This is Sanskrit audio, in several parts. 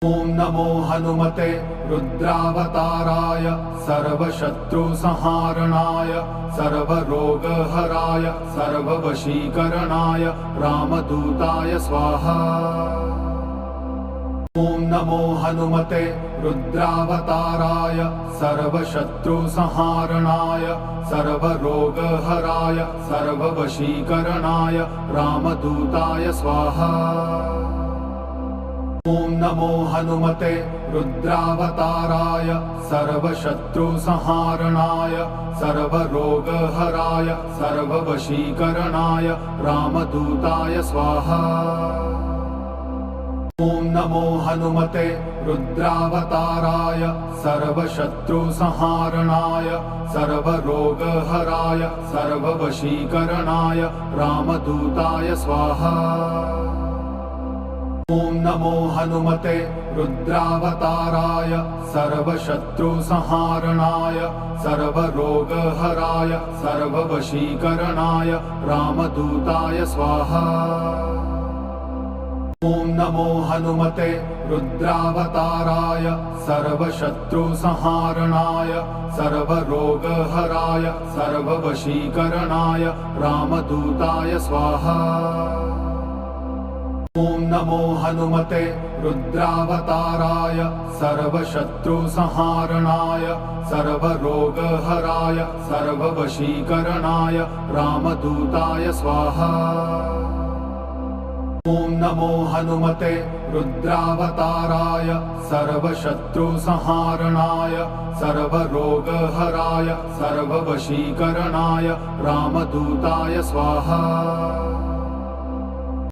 ॐ नमो हनुमते रुद्रावताराय सर्वशत्रुसंहारणाय सर्वरोगहराय सर्ववशीकरणाय रामदूताय स्वाहा। ॐ नमो हनुमते रुद्रावताराय सर्वशत्रुसंहारणाय सर्वरोगहराय सर्ववशीकरणाय रामदूताय स्वाहा। ॐ नमो हनुमते रुद्रावताराय सर्वशत्रुसंहारणाय सर्वरोगहराय सर्ववशीकरणाय रामदूताय स्वाहा। ॐ नमो हनुमते रुद्रावताराय सर्वशत्रुसंहारणाय सर्वरोगहराय सर्ववशीकरणाय रामदूताय स्वाहा। ॐ नमो हनुमते रुद्रावताराय सर्वशत्रुसंहारणाय सर्वरोगहराय सर्ववशीकरणाय रामदूताय स्वाहा। ॐ नमो हनुमते रुद्रावताराय सर्वशत्रुसंहारणाय सर्वरोगहराय सर्ववशीकरणाय रामदूताय स्वाहा। ॐ नमो हनुमते रुद्रावताराय सर्वशत्रुसंहारणाय सर्वरोगहराय सर्ववशीकरणाय रामदूताय स्वाहा। ॐ नमो हनुमते रुद्रावताराय सर्वशत्रुसंहारणाय सर्वरोगहराय सर्ववशीकरणाय रामदूताय स्वाहा।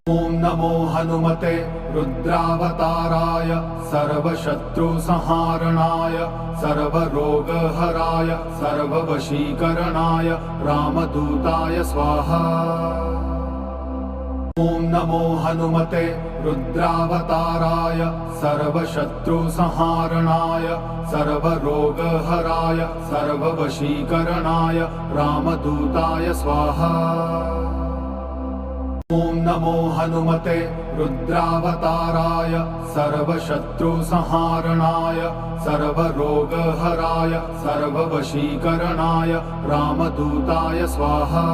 ॐ नमो हनुमते रुद्रावताराय सर्वशत्रुसंहारणाय सर्वरोगहराय सर्ववशीकरणाय रामदूताय स्वाहा। ॐ नमो हनुमते रुद्रावताराय सर्वशत्रुसंहारणाय सर्वरोगहराय सर्ववशीकरणाय रामदूताय स्वाहा। ॐ नमो हनुमते रुद्रावताराय सर्वशत्रुसंहारणाय सर्वरोगहराय सर्ववशीकरणाय रामदूताय स्वाहा।